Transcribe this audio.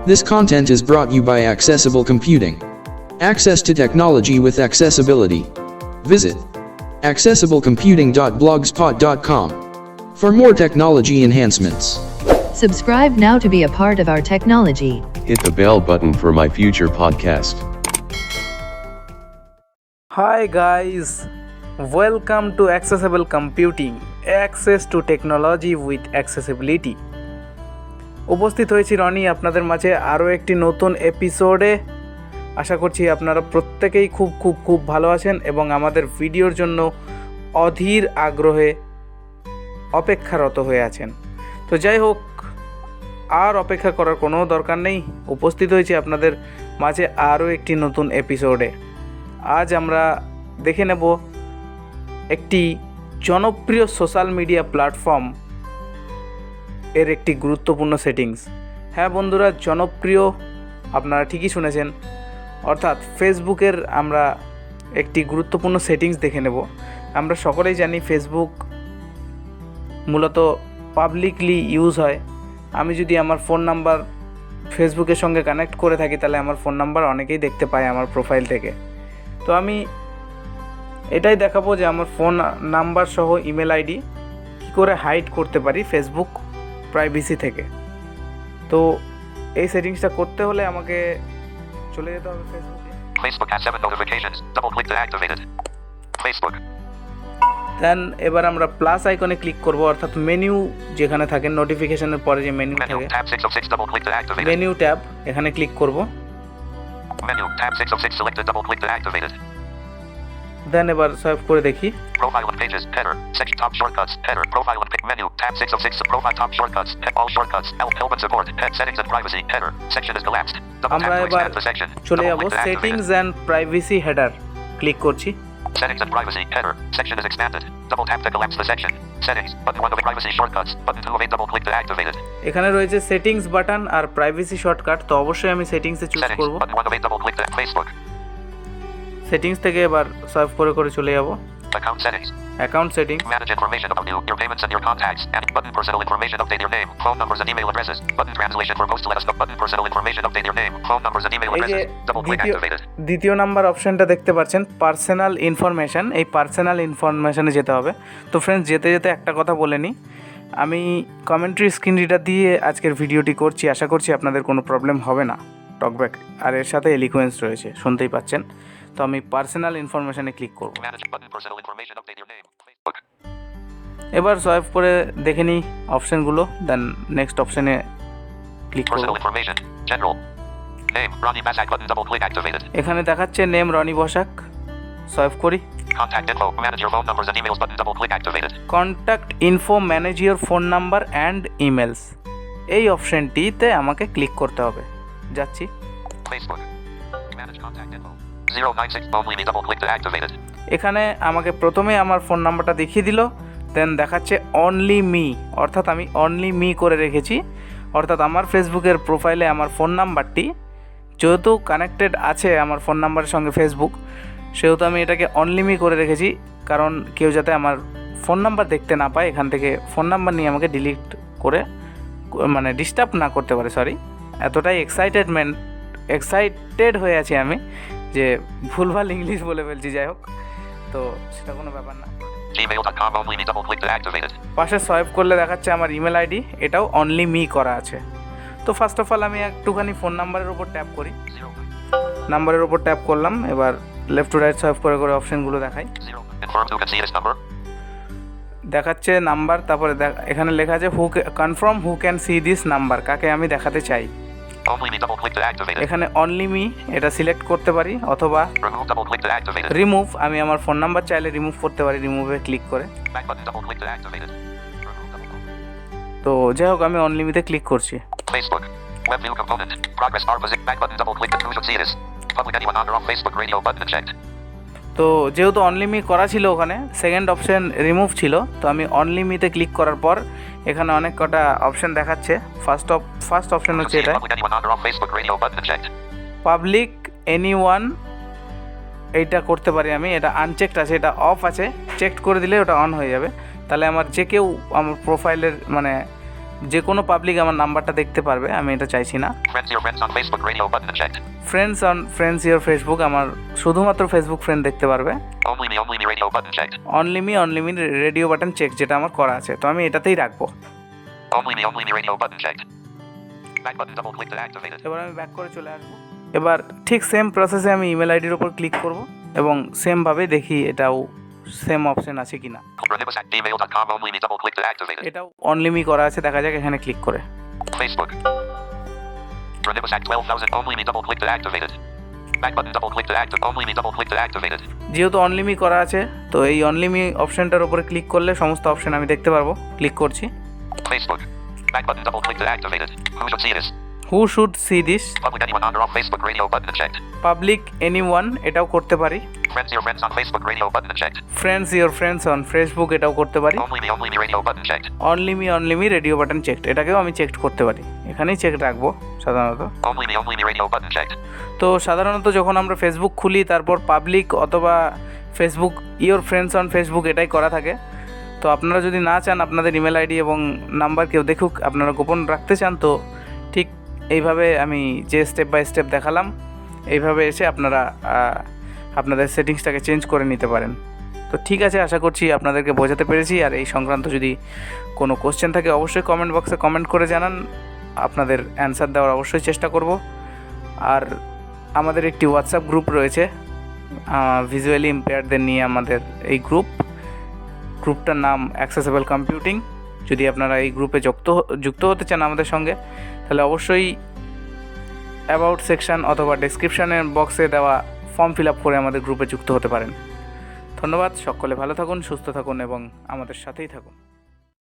This content is brought you by Accessible Computing. Access to technology with accessibility. Visit accessiblecomputing.blogspot.com for more technology enhancements. Subscribe now to be a part of our technology. Hit the bell button for my future podcast. Hi guys, welcome to Accessible Computing, access to technology with accessibility. উপস্থিত হয়েছি রনি আপনাদের মাঝে আরও একটি নতুন এপিসোডে। আশা করছি আপনারা প্রত্যেকেই খুব ভালো আছেন এবং আমাদের ভিডিওর জন্য অধীর আগ্রহে অপেক্ষারত হয়ে আছেন। তো যাই হোক, আর অপেক্ষা করার কোনো দরকার নেই, উপস্থিত হয়েছি আপনাদের মাঝে আরও একটি নতুন এপিসোডে। আজ আমরা দেখে নেব একটি জনপ্রিয় সোশ্যাল মিডিয়া প্ল্যাটফর্ম এর একটি গুরুত্বপূর্ণ সেটিংস। হ্যাঁ বন্ধুরা, জনপ্রিয়, আপনারা ঠিকই শুনেছেন, অর্থাৎ ফেসবুকের আমরা একটি গুরুত্বপূর্ণ সেটিংস দেখে নেব। আমরা সকলেই জানি ফেসবুক মূলত পাবলিকলি ইউজ হয়। আমি যদি আমার ফোন নাম্বার ফেসবুকের সঙ্গে কানেক্ট করে থাকি তাহলে আমার ফোন নাম্বার অনেকেই দেখতে পায় আমার প্রোফাইল থেকে। তো আমি এটাই দেখাবো যে আমার ফোন নাম্বার সহ ইমেল আইডি কী করে হাইড করতে পারি ফেসবুক প্রাইভেসি থেকে। তো এই সেটিংসটা করতে হলে আমাকে চলে যেতে হবে ফেসবুকে। Facebook has 7 notifications. Double click to activate it. Facebook. দেন এবার আমরা প্লাস আইকনে ক্লিক করব, অর্থাৎ মেনু যেখানে থাকে, নোটিফিকেশনের পরে যে মেনু থাকে, Tab 6 of 6. Double click to activate it. Menu tab, এখানে ক্লিক করব। Menu. Tab 6 of 6 selected. Double click to activate it. দেন এবার সোয়াইপ করে দেখি। Profile and pages. Header. Section top shortcuts. Header. Profile and menu. Tab 6 of 6. Profile top shortcuts. All shortcuts. Help and support. Settings and privacy. Header. Section is collapsed. আমরা এবার চলে যাব settings and privacy header, click করছি। Settings and privacy. Header. Section is expanded. Double tap to collapse the section. Settings. Button 1 of privacy shortcuts. Button 2 of double click to activate it. এখানে রয়েছে settings button আর privacy shortcut, তো অবশ্যই আমি সেটিংসে choose করব। Button 1 of double click to Facebook. Settings থেকে এবার swipe করে চলে যাব Account settings. Account settings. Manage information about you, your payments and your contacts. And button personal information, update your name, phone numbers and email addresses. Button translation for post to let us know. Button personal information, update your name, phone numbers and email addresses. Double click activated. দ্বিতীয় number অপশনটা দেখতে পাচ্ছেন, personal information. এই personal ইনফরমেশনে যেতে হবে। তো friends, যেতে একটা কথা বলে নিই, আমি কমেন্ট্রি স্ক্রিন রিডার দিয়ে আজকের ভিডিওটি করছি। আশা করছি আপনাদের কোনো প্রবলেম হবে না। টকব্যাক আর এর সাথে এলিকুয়েন্স রয়েছে, শুনতেই পাচ্ছেন। তো আমি পার্সোনাল ইনফরমেশনে ক্লিক করব। এবার সোয়াইপ করে দেখে নিই অপশনগুলো, দেন নেক্সট অপশনে ক্লিক করব। এখানে দেখাচ্ছে নেম রনি বসাক, সোয়াইপ করি। Contact info manage your phone number and emails, এই অপশনটিতে আমাকে ক্লিক করতে হবে। যাচ্ছি। এখানে আমাকে প্রথমে আমার ফোন নাম্বারটা দেখিয়ে দিল, দেন দেখাচ্ছে অনলি মি, অর্থাৎ আমি অনলি মি করে রেখেছি। অর্থাৎ আমার ফেসবুকের প্রোফাইলে আমার ফোন নাম্বারটি যেহেতু কানেক্টেড আছে আমার ফোন নাম্বারের সঙ্গে ফেসবুক, সেহেতু আমি এটাকে অনলি মি করে রেখেছি, কারণ কেউ যাতে আমার ফোন নাম্বার দেখতে না পায়, এখান থেকে ফোন নাম্বার নিয়ে আমাকে ডিলিট করে মানে ডিস্টার্ব না করতে পারে। সরি, এতটাই এক্সাইটেড হয়ে আছি আমি যে ভুলভাল ইংলিশ বলে ফেলছি। যাই হোক, তো সেটা কোনো ব্যাপার না। পাশে সোয়াইপ করলে দেখাচ্ছে আমার ইমেল আইডি, এটাও অনলি মি করা আছে। তো ফার্স্ট অফ অল আমি একটুখানি ফোন নাম্বারের উপর ট্যাপ করি। নাম্বারের উপর ট্যাপ করলাম, এবার লেফট টু রাইট সোয়াইপ করে অপশনগুলো দেখাই। দেখাচ্ছে নাম্বার, তারপরে এখানে লেখা আছে confirm who can see this number, কাকে আমি দেখাতে চাই। এখানে অনলি মি এটা সিলেক্ট করতে পারি, অথবা রিমুভ, আমি আমার ফোন নাম্বার চাইলে রিমুভ করতে পারি রিমুভে ক্লিক করে। তো যাই হোক, আমি অনলি মিতে ক্লিক করছি। তো যেহেতু অনলি মি করা ছিল, ওখানে সেকেন্ড অপশন রিমুভ ছিল, তো আমি অনলি মিতে ক্লিক করার পর এখানে অনেক কটা অপশন দেখাচ্ছে। ফার্স্ট অপশন হচ্ছে এটা পাবলিক এনিওয়ান, এইটা করতে পারি আমি, এটা আনচেকড আছে, এটা অফ আছে, চেক করে দিলে ওটা অন হয়ে যাবে। তাহলে আমার যে কেউ আমার প্রোফাইলের মানে যে কোনো পাবলিক আমার নাম্বারটা দেখতে পারবে, আমি এটা চাইছি না। Friends your friends on Facebook radio button checked. Friends your Facebook, আমার শুধুমাত্র ফেসবুক ফ্রেন্ড দেখতে পারবে। Only me radio button checked. Only me radio button check, যেটা আমার করা আছে, তো আমি এটাতেই রাখবো। Only me radio button checked. Back button double click to activate it. এবার আমি ব্যাক করে চলে আসবো। এবার ঠিক সেম প্রসেসে আমি ইমেল আইডির ওপর ক্লিক করব এবং সেমভাবে দেখি এটাও সেম অপশন আছে কিনা। Renibus@gmail.com only me double click to activate it. এটাও অনলি মি করা আছে, দেখা যাক এখানে ক্লিক করে। Facebook. Renibus@12,000 only me double click to activate it. Back button double click to activate only me double click to activate it. যেহেতু only me করা আছে, তো এই অনলি মি অপশনটার উপরে ক্লিক করলে সমস্ত অপশন আমি দেখতে পারবো। ক্লিক করছি। Facebook. Back button double click to activate it. Who should see this? Who should see this? Public anyone on or off Facebook radio button checked. Public anyone, এটাও করতে পারি। Friends your friends on Facebook radio button checked. Friends your friends on Facebook, এটাও করতে পারি। Only me radio button checked. Only me radio button checked, এটাকেও আমি check করতে পারি। এখানেই চেক রাখবো সাধারণত। Only me radio button checked. তো সাধারণত যখন আমরা ফেসবুক খুলি, তারপর পাবলিক অথবা Facebook your friends on Facebook এটাই করা থাকে। তো আপনারা যদি না চান আপনাদের ইমেল আইডি এবং নাম্বার কেউ দেখুক, আপনারা গোপন রাখতে চান, তো ঠিক এইভাবে আমি যে স্টেপ বাই স্টেপ দেখালাম, এইভাবে এসে আপনারা আপনাদের সেটিংসটাকে চেঞ্জ করে নিতে পারেন। তো ঠিক আছে, আশা করছি আপনাদেরকে বোঝাতে পেরেছি। আর এই সংক্রান্ত যদি কোনো কোশ্চেন থাকে অবশ্যই কমেন্ট বক্সে কমেন্ট করে জানান, আপনাদের অ্যান্সার দেওয়ার অবশ্যই চেষ্টা করব। আর আমাদের একটি হোয়াটসঅ্যাপ গ্রুপ রয়েছে ভিজুয়ালি ইম্পেয়ারদের নিয়ে, আমাদের এই গ্রুপটার নাম অ্যাক্সেসিবল কম্পিউটিং। যদি আপনারা এই গ্রুপে যুক্ত হতে চান আমাদের সঙ্গে, তাহলে অবশ্যই অ্যাবাউট সেকশন অথবা ডেসক্রিপশনের বক্সে দেওয়া ফর্ম ফিল আপ করে আমাদের গ্রুপে যুক্ত হতে পারেন। ধন্যবাদ, সকলে ভালো থাকুন, সুস্থ থাকুন এবং আমাদের সাথেই থাকুন।